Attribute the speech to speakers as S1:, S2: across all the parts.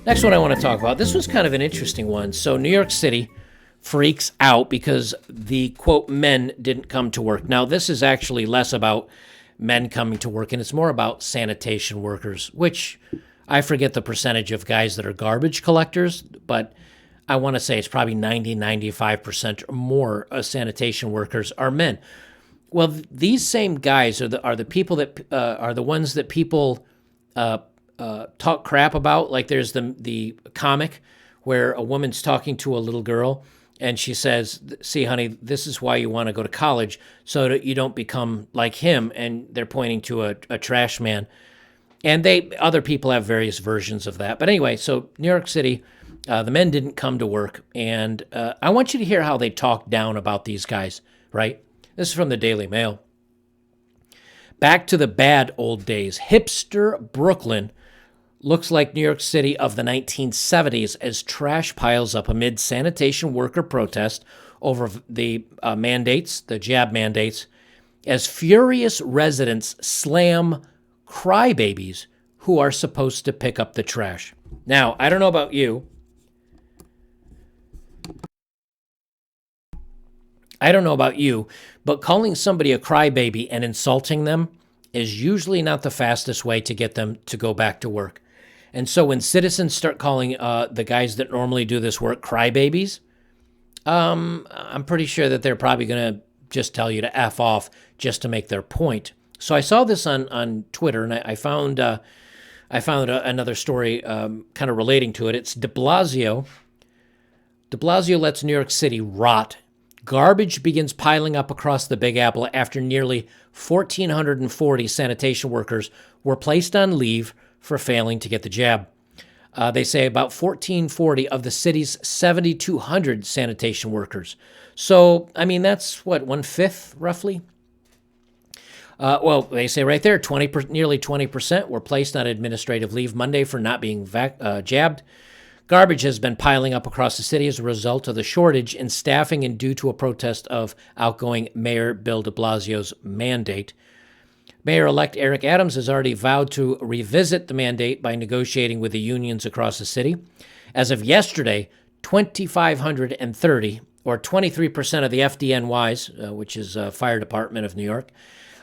S1: Next one I want to talk about. This was kind of an interesting one. So, New York City freaks out because the quote men didn't come to work. Now, this is actually less about men coming to work and it's more about sanitation workers, which I forget the percentage of guys that are garbage collectors, but I want to say it's probably 95% or more of sanitation workers are men. Well, these same guys are the people that are the ones that people talk crap about. Like there's the comic where a woman's talking to a little girl and she says, "See, honey, this is why you want to go to college so that you don't become like him." And they're pointing to a trash man. And other people have various versions of that. But anyway, so New York City, the men didn't come to work, and I want you to hear how they talk down about these guys. Right? This is from the Daily Mail. Back to the bad old days. Hipster Brooklyn looks like New York City of the 1970s as trash piles up amid sanitation worker protest over the mandates, the jab mandates, as furious residents slam crybabies who are supposed to pick up the trash. Now, I don't know about you. But calling somebody a crybaby and insulting them is usually not the fastest way to get them to go back to work. And so when citizens start calling the guys that normally do this work crybabies, I'm pretty sure that they're probably going to just tell you to F off just to make their point. So I saw this on Twitter, and I found another story kind of relating to it. It's De Blasio. De Blasio lets New York City rot. Garbage begins piling up across the Big Apple after nearly 1,440 sanitation workers were placed on leave for failing to get the jab. They say about 1,440 of the city's 7,200 sanitation workers. So, I mean, that's what, 1/5 roughly? Well, they say right there, nearly 20% were placed on administrative leave Monday for not being jabbed. Garbage has been piling up across the city as a result of the shortage in staffing and due to a protest of outgoing Mayor Bill de Blasio's mandate. Mayor-elect Eric Adams has already vowed to revisit the mandate by negotiating with the unions across the city. As of yesterday, 2,530, or 23% of the FDNYs, which is Fire Department of New York,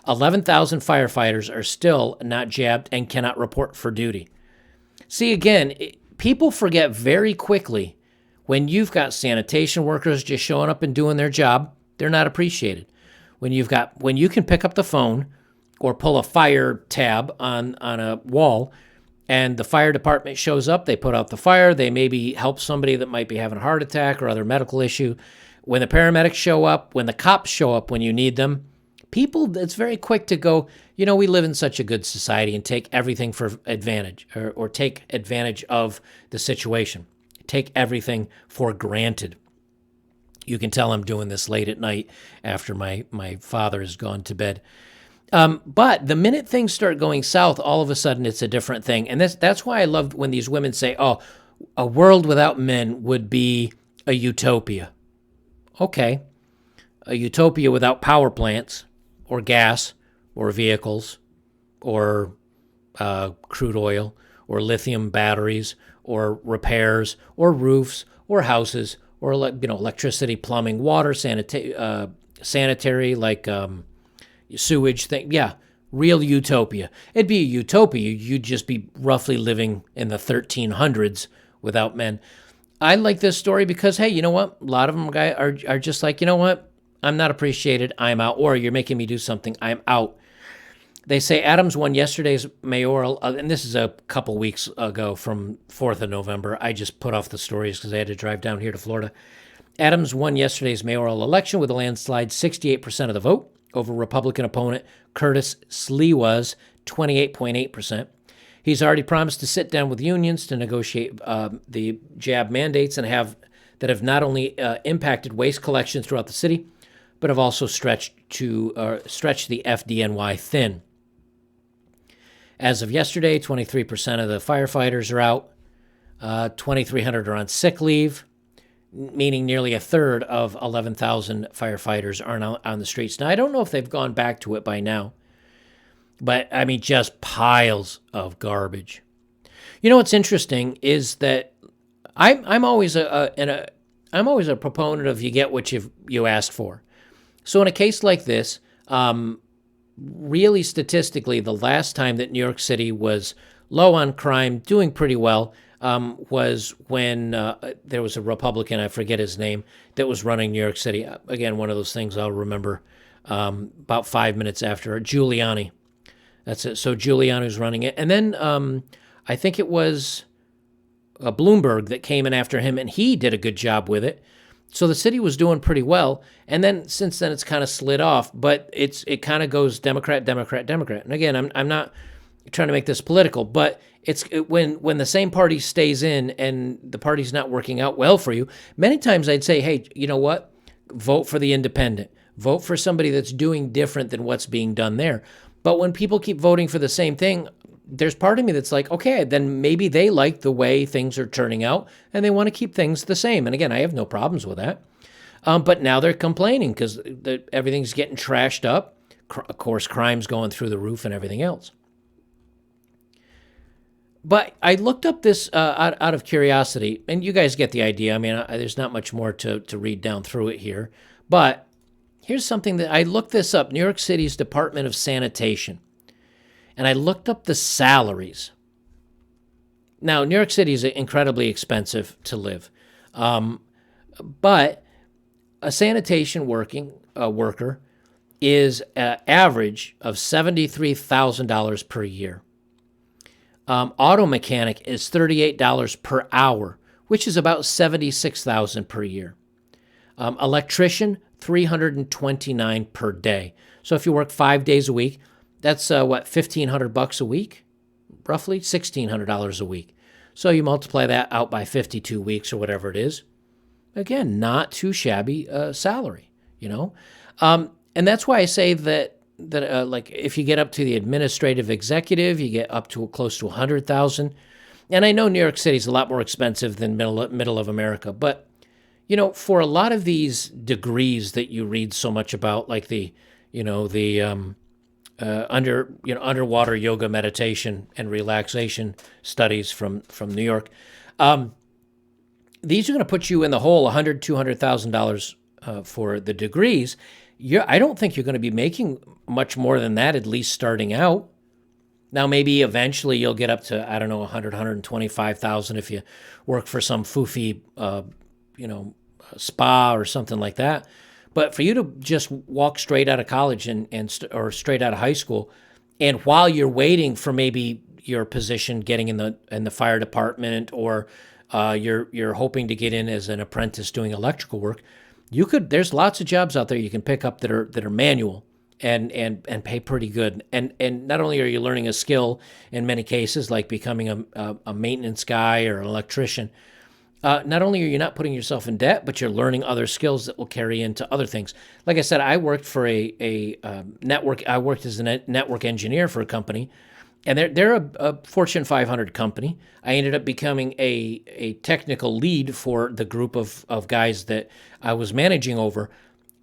S1: 11,000 firefighters are still not jabbed and cannot report for duty. See, again, people forget very quickly when you've got sanitation workers just showing up and doing their job, they're not appreciated. When you can pick up the phone or pull a fire tab on a wall and the fire department shows up, they put out the fire, they maybe help somebody that might be having a heart attack or other medical issue. When the paramedics show up, when the cops show up when you need them, people, it's very quick to go, we live in such a good society and take everything for advantage or take advantage of the situation. Take everything for granted. You can tell I'm doing this late at night after my father has gone to bed. But the minute things start going south, all of a sudden it's a different thing. And that's why I love when these women say, "Oh, a world without men would be a utopia." Okay. A utopia without power plants or gas or vehicles or crude oil or lithium batteries or repairs or roofs or houses or electricity, plumbing, water, sanitary, like sewage thing. Yeah, real utopia. It'd be a utopia. You'd just be roughly living in the 1300s without men. I like this story because, hey, you know what? A lot of them are just like, you know what? I'm not appreciated. I'm out. Or you're making me do something. I'm out. They say Adams won yesterday's mayoral, and this is a couple weeks ago from 4th of November. I just put off the stories because I had to drive down here to Florida. Adams won yesterday's mayoral election with a landslide 68% of the vote over Republican opponent Curtis Sliwa's 28.8%. He's already promised to sit down with unions to negotiate the jab mandates that have not only impacted waste collection throughout the city, but have also stretched the FDNY thin. As of yesterday, 23% of the firefighters are out. 2,300 are on sick leave, meaning nearly a third of 11,000 firefighters are now on the streets. Now, I don't know if they've gone back to it by now, but I mean, just piles of garbage. You know what's interesting is that I'm always I'm always a proponent of you get what you asked for. So in a case like this, really statistically, the last time that New York City was low on crime, doing pretty well, was when there was a Republican, I forget his name, that was running New York City. Again, one of those things I'll remember about 5 minutes after. Giuliani. That's it. So Giuliani's running it. And then I think it was Bloomberg that came in after him, and he did a good job with it. So the city was doing pretty well, and then since then it's kind of slid off. But it kind of goes Democrat, Democrat, Democrat. And again, I'm not trying to make this political, but when the same party stays in and the party's not working out well for you. Many times I'd say, hey, you know what? Vote for the independent. Vote for somebody that's doing different than what's being done there. But when people keep voting for the same thing, there's part of me that's like, okay, then maybe they like the way things are turning out and they want to keep things the same. And again, I have no problems with that. But now they're complaining because everything's getting trashed up. Of course, crime's going through the roof and everything else. But I looked up this out of curiosity, and you guys get the idea. I mean, there's not much more to read down through it here. But here's something that I looked this up, New York City's Department of Sanitation. And I looked up the salaries. Now, New York City is incredibly expensive to live. But a sanitation worker is an average of $73,000 per year. Auto mechanic is $38 per hour, which is about $76,000 per year. Electrician, $329 per day. So if you work 5 days a week, that's $1,500 a week, roughly $1,600 a week. So you multiply that out by 52 weeks or whatever it is. Again, not too shabby salary, you know. And that's why I say that like if you get up to the administrative executive, you get up to close to 100,000. And I know New York City is a lot more expensive than middle of America, but you know, for a lot of these degrees that you read so much about, like the underwater yoga meditation and relaxation studies from New York. These are going to put you in the hole $100,000, $200,000 for the degrees. I don't think you're going to be making much more than that, at least starting out. Now, maybe eventually you'll get up to, I don't know, 100, 125,000 if you work for some foofy, spa or something like that. But for you to just walk straight out of college or straight out of high school, and while you're waiting for maybe your position getting in the fire department, or you're hoping to get in as an apprentice doing electrical work, there's lots of jobs out there you can pick up that are manual and pay pretty good. And not only are you learning a skill in many cases, like becoming a maintenance guy or an electrician, not only are you not putting yourself in debt, but you're learning other skills that will carry into other things. Like I said, I worked for a network. I worked as a network engineer for a company, and they're a Fortune 500 company. I ended up becoming a technical lead for the group of guys that I was managing over.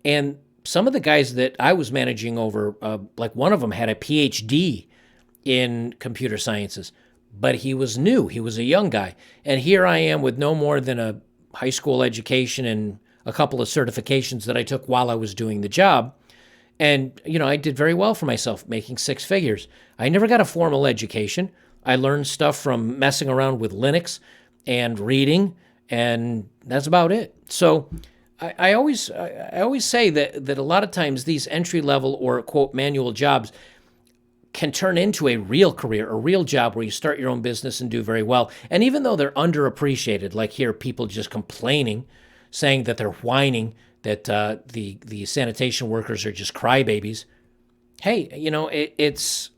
S1: And some of the guys that I was managing over, like one of them had a PhD in computer sciences, but he was new. He was a young guy. And here I am with no more than a high school education and a couple of certifications that I took while I was doing the job. And, I did very well for myself, making six figures. I never got a formal education. I learned stuff from messing around with Linux and reading, and that's about it. So I always say that a lot of times these entry-level or, quote, manual jobs can turn into a real career, a real job where you start your own business and do very well. And even though they're underappreciated, like here, people just complaining, saying that they're whining, that the sanitation workers are just crybabies. Hey, it's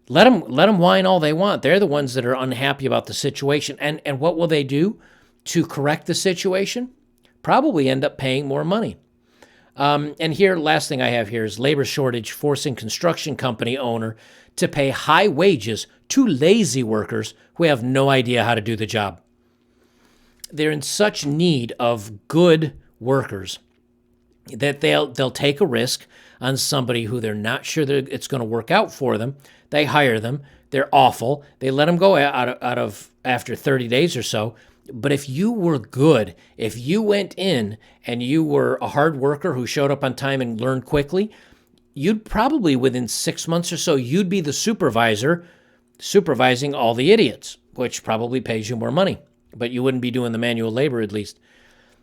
S1: let them whine all they want. They're the ones that are unhappy about the situation. And what will they do to correct the situation? Probably end up paying more money. And here, last thing I have here is labor shortage forcing construction company owner to pay high wages to lazy workers who have no idea how to do the job. They're in such need of good workers that they'll take a risk on somebody who they're not sure that it's going to work out for them. They hire them. They're awful. They let them go out of after 30 days or so. But if you were good, if you went in and you were a hard worker who showed up on time and learned quickly, you'd probably within 6 months or so, you'd be the supervisor supervising all the idiots, which probably pays you more money. But you wouldn't be doing the manual labor at least.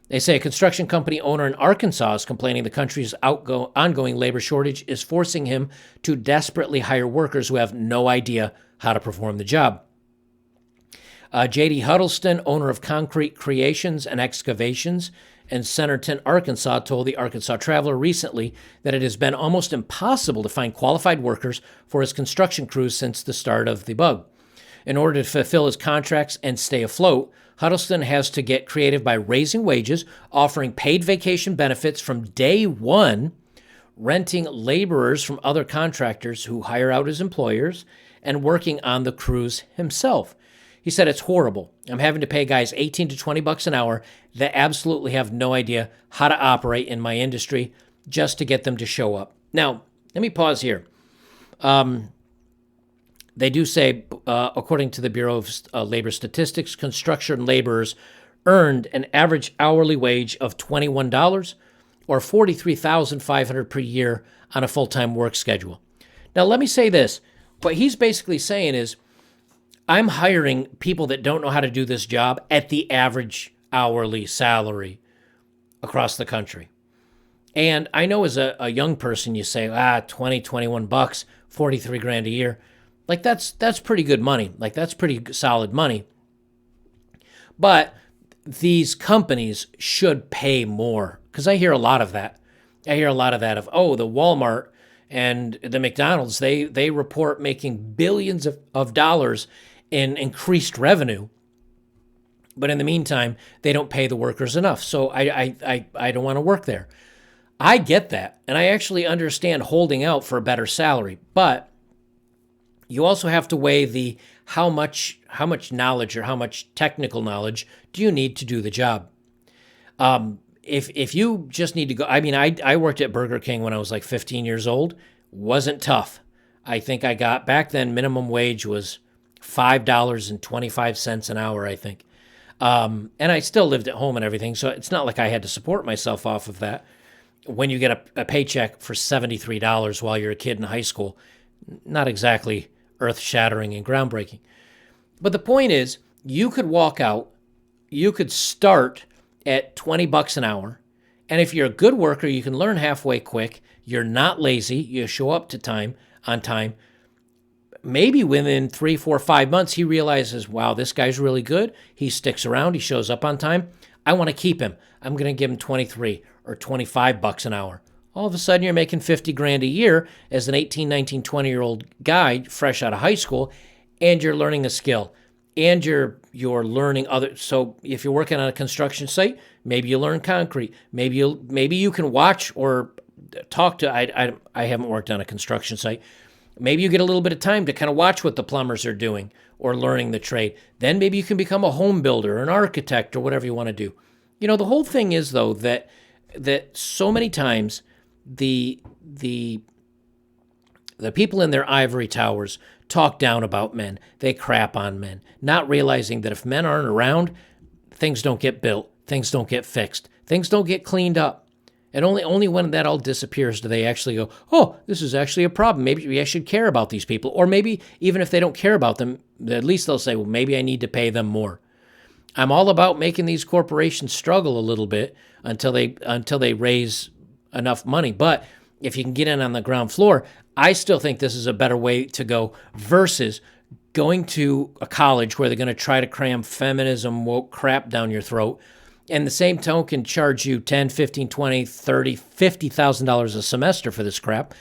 S1: They say a construction company owner in Arkansas is complaining the country's ongoing labor shortage is forcing him to desperately hire workers who have no idea how to perform the job. J.D. Huddleston, owner of Concrete Creations and Excavations in Centerton, Arkansas, told the Arkansas Traveler recently that it has been almost impossible to find qualified workers for his construction crews since the start of the bug. In order to fulfill his contracts and stay afloat, Huddleston has to get creative by raising wages, offering paid vacation benefits from day one, renting laborers from other contractors who hire out his employers, and working on the crews himself. He said, it's horrible. I'm having to pay guys 18 to 20 bucks an hour that absolutely have no idea how to operate in my industry just to get them to show up. Now, let me pause here. They do say, according to the Bureau of Labor Statistics, construction laborers earned an average hourly wage of $21 or $43,500 per year on a full-time work schedule. Now, let me say this. What he's basically saying is, I'm hiring people that don't know how to do this job at the average hourly salary across the country. And I know as a young person, you say, 20, 21 bucks, 43 grand a year. Like that's pretty good money. Like that's pretty solid money. But these companies should pay more because I hear a lot of that. I hear a lot of that of, the Walmart and the McDonald's, they report making billions of dollars in increased revenue. But in the meantime, they don't pay the workers enough. So I don't want to work there. I get that. And I actually understand holding out for a better salary. But you also have to weigh the how much knowledge or how much technical knowledge do you need to do the job. If you just need to go, I worked at Burger King when I was like 15 years old. Wasn't tough. I think I got, back then, minimum wage was $5.25 an hour, I think. And I still lived at home and everything, so it's not like I had to support myself off of that. When you get a paycheck for $73 while you're a kid in high school, not exactly earth-shattering and groundbreaking. But the point is, you could walk out, you could start at 20 bucks an hour, and if you're a good worker, you can learn halfway quick, you're not lazy, you show up on time. Maybe within 3, 4, 5 months, he realizes, wow, this guy's really good. He sticks around, he shows up on time. I want to keep him. I'm going to give him 23 or 25 bucks an hour. All of a sudden, you're making 50 grand a year as an 18, 19, 20-year-old guy fresh out of high school, and you're learning a skill, and you're learning other. So if you're working on a construction site, maybe you learn concrete. Maybe you can watch or talk to. I haven't worked on a construction site. Maybe you get a little bit of time to kind of watch what the plumbers are doing or learning the trade. Then maybe you can become a home builder or an architect or whatever you want to do. The whole thing is, though, that so many times the people in their ivory towers talk down about men. They crap on men, not realizing that if men aren't around, things don't get built, things don't get fixed, things don't get cleaned up. And only when that all disappears do they actually go, oh, this is actually a problem. Maybe I should care about these people. Or maybe even if they don't care about them, at least they'll say, well, maybe I need to pay them more. I'm all about making these corporations struggle a little bit until they raise enough money. But if you can get in on the ground floor, I still think this is a better way to go versus going to a college where they're going to try to cram feminism woke crap down your throat. And the same token charge you $10, $15, $20, $30, $50,000 a semester for this crap.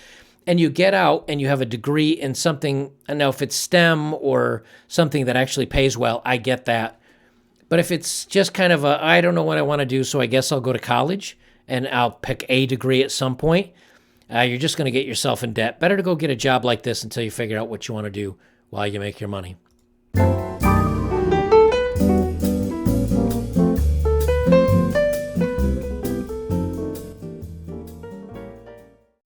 S1: And you get out and you have a degree in something, I don't know if it's STEM or something that actually pays well, I get that. But if it's just kind of I don't know what I want to do, so I guess I'll go to college and I'll pick a degree at some point, you're just going to get yourself in debt. Better to go get a job like this until you figure out what you want to do while you make your money.